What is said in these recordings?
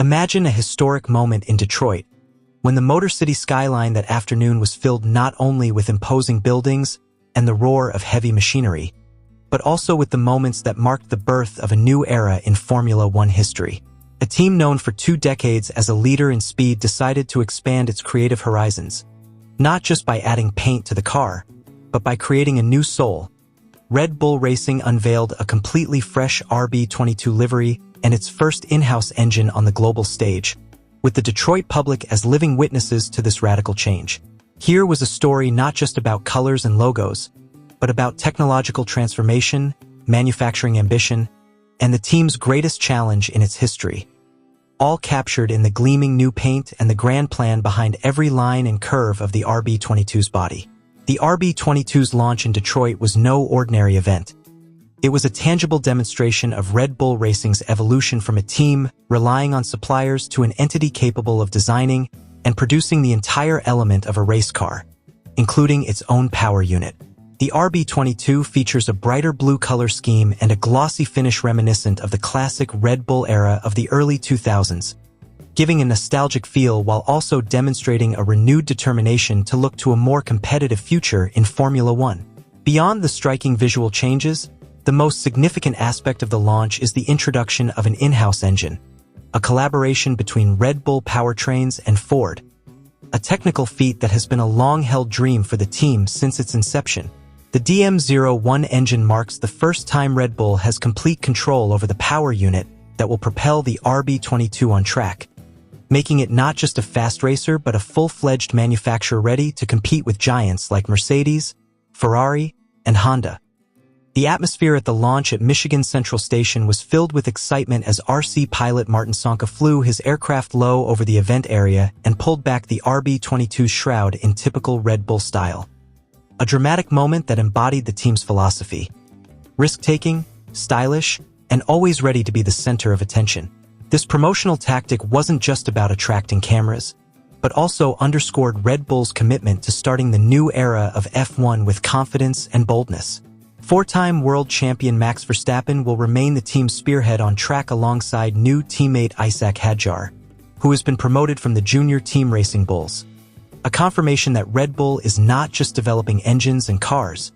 Imagine a historic moment in Detroit, when the Motor City skyline that afternoon was filled not only with imposing buildings and the roar of heavy machinery, but also with the moments that marked the birth of a new era in Formula One history. A team known for 2 decades as a leader in speed decided to expand its creative horizons, not just by adding paint to the car, but by creating a new soul. Red Bull Racing unveiled a completely fresh RB22 livery and its first in-house engine on the global stage, with the Detroit public as living witnesses to this radical change. Here was a story not just about colors and logos, but about technological transformation, manufacturing ambition, and the team's greatest challenge in its history, all captured in the gleaming new paint and the grand plan behind every line and curve of the RB22's body. The RB22's launch in Detroit was no ordinary event. It was a tangible demonstration of Red Bull Racing's evolution from a team relying on suppliers to an entity capable of designing and producing the entire element of a race car, including its own power unit. The RB22 features a brighter blue color scheme and a glossy finish reminiscent of the classic Red Bull era of the early 2000s, giving a nostalgic feel while also demonstrating a renewed determination to look to a more competitive future in Formula One. Beyond the striking visual changes, the most significant aspect of the launch is the introduction of an in-house engine, a collaboration between Red Bull Powertrains and Ford, a technical feat that has been a long-held dream for the team since its inception. The DM01 engine marks the first time Red Bull has complete control over the power unit that will propel the RB22 on track, making it not just a fast racer but a full-fledged manufacturer ready to compete with giants like Mercedes, Ferrari, and Honda. The atmosphere at the launch at Michigan Central Station was filled with excitement as RC pilot Martin Sonka flew his aircraft low over the event area and pulled back the RB22's shroud in typical Red Bull style. A dramatic moment that embodied the team's philosophy: risk-taking, stylish, and always ready to be the center of attention. This promotional tactic wasn't just about attracting cameras, but also underscored Red Bull's commitment to starting the new era of F1 with confidence and boldness. 4-time world champion Max Verstappen will remain the team's spearhead on track alongside new teammate Isaac Hadjar, who has been promoted from the junior team Racing Bulls. A confirmation that Red Bull is not just developing engines and cars,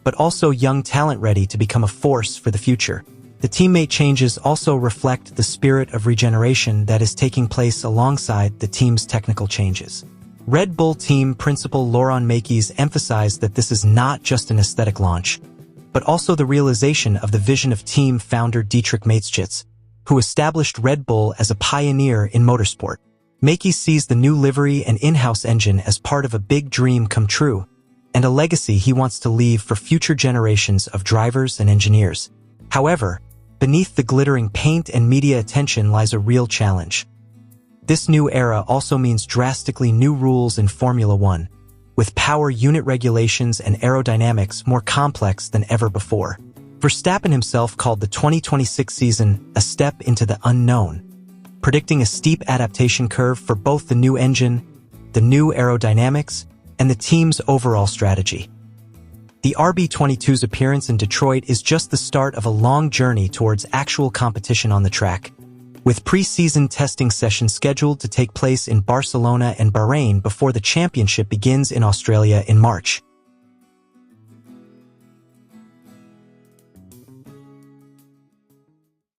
but also young talent ready to become a force for the future. The teammate changes also reflect the spirit of regeneration that is taking place alongside the team's technical changes. Red Bull team principal Laurent Mekies emphasized that this is not just an aesthetic launch, but also the realization of the vision of team founder Dietrich Mateschitz, who established Red Bull as a pioneer in motorsport. Mekies sees the new livery and in-house engine as part of a big dream come true, and a legacy he wants to leave for future generations of drivers and engineers. However, beneath the glittering paint and media attention lies a real challenge. This new era also means drastically new rules in Formula One, with power unit regulations and aerodynamics more complex than ever before. Verstappen himself called the 2026 season a step into the unknown, predicting a steep adaptation curve for both the new engine, the new aerodynamics, and the team's overall strategy. The RB22's appearance in Detroit is just the start of a long journey towards actual competition on the track, with pre-season testing sessions scheduled to take place in Barcelona and Bahrain before the championship begins in Australia in March.